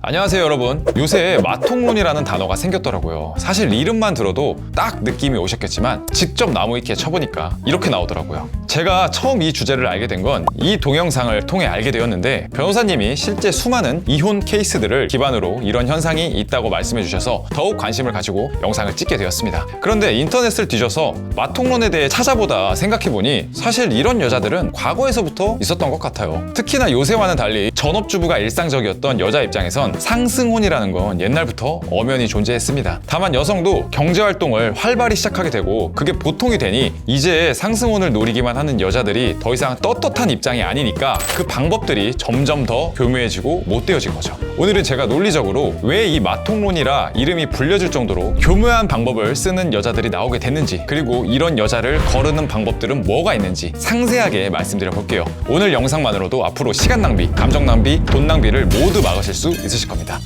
안녕하세요 여러분. 요새 마통론이라는 단어가 생겼더라고요. 사실 이름만 들어도 딱 느낌이 오셨겠지만 직접 나무위키에 쳐보니까 이렇게 나오더라고요. 제가 처음 이 주제를 알게 된 건 이 동영상을 통해 알게 되었는데, 변호사님이 실제 수많은 이혼 케이스들을 기반으로 이런 현상이 있다고 말씀해 주셔서 더욱 관심을 가지고 영상을 찍게 되었습니다. 그런데 인터넷을 뒤져서 마통론에 대해 찾아보다 생각해보니 사실 이런 여자들은 과거에서부터 있었던 것 같아요. 특히나 요새와는 달리 전업주부가 일상적이었던 여자 입장에선 상승혼이라는 건 옛날부터 엄연히 존재했습니다. 다만 여성도 경제활동을 활발히 시작하게 되고 그게 보통이 되니 이제 상승혼을 노리기만 하는 여자들이 더 이상 떳떳한 입장이 아니니까 그 방법들이 점점 더 교묘해지고 못되어진 거죠. 오늘은 제가 논리적으로 왜 이 마통론이라 이름이 불려질 정도로 교묘한 방법을 쓰는 여자들이 나오게 됐는지, 그리고 이런 여자를 거르는 방법들은 뭐가 있는지 상세하게 말씀드려 볼게요. 오늘 영상만으로도 앞으로 시간 낭비, 감정 낭비, 돈 낭비를 모두 막으실 수 있으실 겁니다.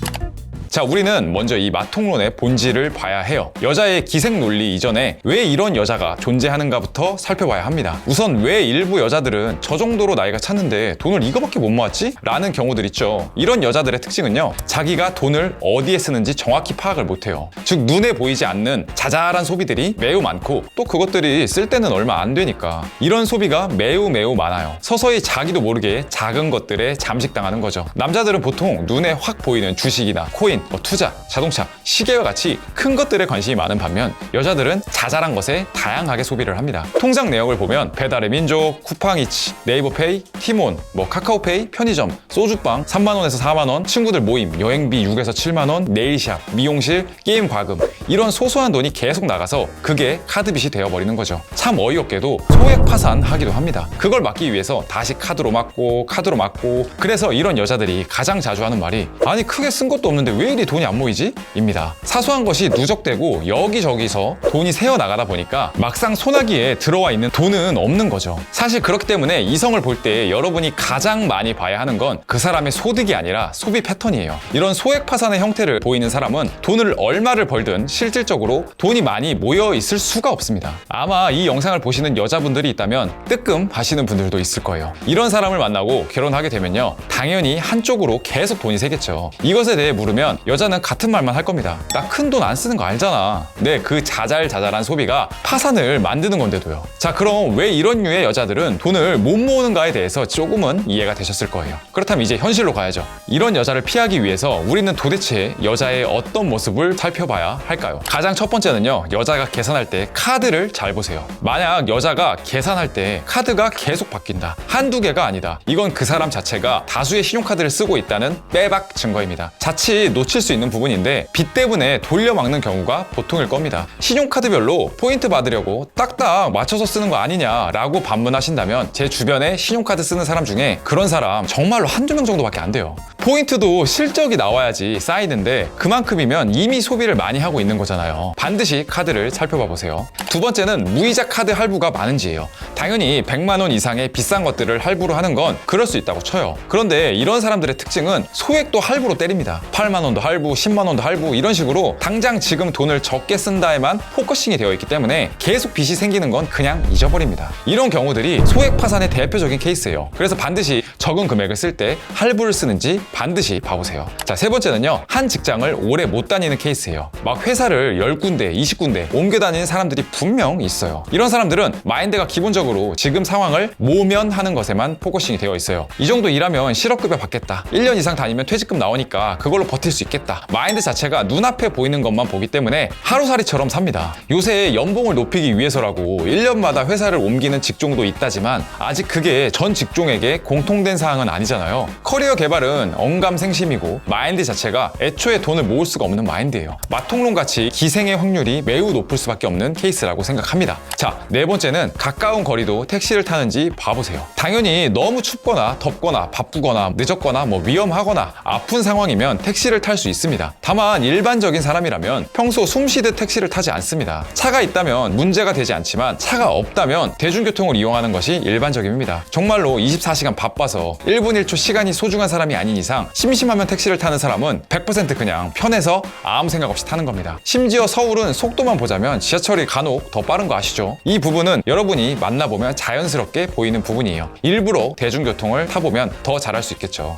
자, 우리는 먼저 이 마통론의 본질을 봐야 해요. 여자의 기생 논리 이전에 왜 이런 여자가 존재하는가부터 살펴봐야 합니다. 우선 왜 일부 여자들은 저 정도로 나이가 찼는데 돈을 이거밖에 못 모았지? 라는 경우들 있죠. 이런 여자들의 특징은요, 자기가 돈을 어디에 쓰는지 정확히 파악을 못해요. 즉 눈에 보이지 않는 자잘한 소비들이 매우 많고, 또 그것들이 쓸 때는 얼마 안 되니까 이런 소비가 매우 많아요. 서서히 자기도 모르게 작은 것들에 잠식당하는 거죠. 남자들은 보통 눈에 확 보이는 주식이나 코인, 투자, 자동차, 시계와 같이 큰 것들에 관심이 많은 반면, 여자들은 자잘한 것에 다양하게 소비를 합니다. 통장 내역을 보면 배달의 민족, 쿠팡이츠, 네이버페이, 티몬, 카카오페이, 편의점, 소주빵 3만원에서 4만원, 친구들 모임, 여행비 6에서 7만원, 네일샵, 미용실, 게임 과금, 이런 소소한 돈이 계속 나가서 그게 카드빚이 되어버리는 거죠. 참 어이없게도 소액 파산하기도 합니다. 그걸 막기 위해서 다시 카드로 막고 그래서 이런 여자들이 가장 자주 하는 말이, 아니 크게 쓴 것도 없는데 왜 이리 돈이 안 모이지? 입니다. 사소한 것이 누적되고 여기저기서 돈이 새어나가다 보니까 막상 소나기에 들어와 있는 돈은 없는 거죠. 사실 그렇기 때문에 이성을 볼 때 여러분이 가장 많이 봐야 하는 건 그 사람의 소득이 아니라 소비 패턴이에요. 이런 소액 파산의 형태를 보이는 사람은 돈을 얼마를 벌든 실질적으로 돈이 많이 모여 있을 수가 없습니다. 아마 이 영상을 보시는 여자분들이 있다면 뜨끔 하시는 분들도 있을 거예요. 이런 사람을 만나고 결혼하게 되면요, 당연히 한쪽으로 계속 돈이 새겠죠. 이것에 대해 물으면 여자는 같은 말만 할 겁니다. 나 큰 돈 안 쓰는 거 알잖아. 네, 그 자잘한 소비가 파산을 만드는 건데도요. 자, 그럼 왜 이런 류의 여자들은 돈을 못 모으는가에 대해서 조금은 이해가 되셨을 거예요. 그렇다면 이제 현실로 가야죠. 이런 여자를 피하기 위해서 우리는 도대체 여자의 어떤 모습을 살펴봐야 할까요? 가장 첫 번째는요, 여자가 계산할 때 카드를 잘 보세요. 만약 여자가 계산할 때 카드가 계속 바뀐다, 한두 개가 아니다, 이건 그 사람 자체가 다수의 신용카드를 쓰고 있다는 빼박 증거입니다. 자칫 놓칠 수 있는 부분인데 빚 때문에 돌려막는 경우가 보통일 겁니다. 신용카드별로 포인트 받으려고 딱딱 맞춰서 쓰는 거 아니냐라고 반문하신다면, 제 주변에 신용카드 쓰는 사람 중에 그런 사람 정말로 한두 명 정도밖에 안 돼요. 포인트도 실적이 나와야지 쌓이는데 그만큼이면 이미 소비를 많이 하고 있는 거잖아요. 반드시 카드를 살펴봐 보세요. 두 번째는 무이자 카드 할부가 많은지예요. 당연히 100만 원 이상의 비싼 것들을 할부로 하는 건 그럴 수 있다고 쳐요. 그런데 이런 사람들의 특징은 소액도 할부로 때립니다. 8만 원도 할부, 10만 원도 할부, 이런 식으로 당장 지금 돈을 적게 쓴다에만 포커싱이 되어 있기 때문에 계속 빚이 생기는 건 그냥 잊어버립니다. 이런 경우들이 소액 파산의 대표적인 케이스예요. 그래서 반드시 적은 금액을 쓸 때 할부를 쓰는지 반드시 봐보세요. 자, 세 번째는요, 한 직장을 오래 못 다니는 케이스예요. 막 회사를 10군데, 20군데 옮겨 다니는 사람들이 분명 있어요. 이런 사람들은 마인드가 기본적으로 지금 상황을 모면하는 것에만 포커싱이 되어 있어요. 이 정도 일하면 실업급여 받겠다, 1년 이상 다니면 퇴직금 나오니까 그걸로 버틸 수 있겠다, 마인드 자체가 눈앞에 보이는 것만 보기 때문에 하루살이처럼 삽니다. 요새 연봉을 높이기 위해서라고 1년마다 회사를 옮기는 직종도 있다지만 아직 그게 전 직종에게 공통된 사항은 아니잖아요. 커리어 개발은 언감생심이고 마인드 자체가 애초에 돈을 모을 수가 없는 마인드예요. 마통론같이 기생의 확률이 매우 높을 수밖에 없는 케이스라고 생각합니다. 자, 네 번째는 가까운 거리도 택시를 타는지 봐보세요. 당연히 너무 춥거나 덥거나 바쁘거나 늦었거나 위험하거나 아픈 상황이면 택시를 탈 수 있습니다. 다만 일반적인 사람이라면 평소 숨쉬듯 택시를 타지 않습니다. 차가 있다면 문제가 되지 않지만 차가 없다면 대중교통을 이용하는 것이 일반적입니다. 정말로 24시간 바빠서 1분 1초 시간이 소중한 사람이 아닌 이상 심심하면 택시를 타는 사람은 100% 그냥 편해서 아무 생각 없이 타는 겁니다. 심지어 서울은 속도만 보자면 지하철이 간혹 더 빠른 거 아시죠? 이 부분은 여러분이 만나보면 자연스럽게 보이는 부분이에요. 일부러 대중교통을 타보면 더 잘할 수 있겠죠.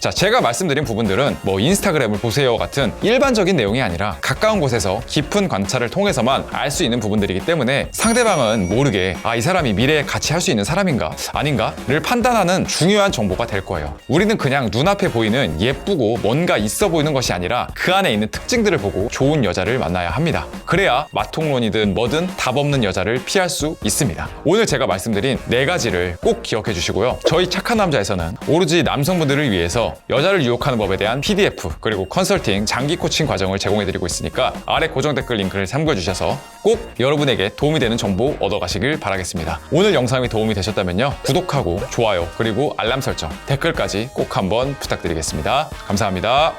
자, 제가 말씀드린 부분들은 뭐 인스타그램을 보세요 같은 일반적인 내용이 아니라 가까운 곳에서 깊은 관찰을 통해서만 알 수 있는 부분들이기 때문에 상대방은 모르게 이 사람이 미래에 같이 할 수 있는 사람인가 아닌가를 판단하는 중요한 정보가 될 거예요. 우리는 그냥 눈앞에 보이는 예쁘고 뭔가 있어 보이는 것이 아니라 그 안에 있는 특징들을 보고 좋은 여자를 만나야 합니다. 그래야 마통론이든 뭐든 답 없는 여자를 피할 수 있습니다. 오늘 제가 말씀드린 4가지를 꼭 기억해 주시고요. 저희 착한 남자에서는 오로지 남성분들을 위해서 여자를 유혹하는 법에 대한 PDF 그리고 컨설팅 장기 코칭 과정을 제공해 드리고 있으니까 아래 고정 댓글 링크를 참고해 주셔서 꼭 여러분에게 도움이 되는 정보 얻어가시길 바라겠습니다. 오늘 영상이 도움이 되셨다면요, 구독하고 좋아요 그리고 알람 설정 댓글까지 꼭 한번 부탁드리겠습니다. 감사합니다.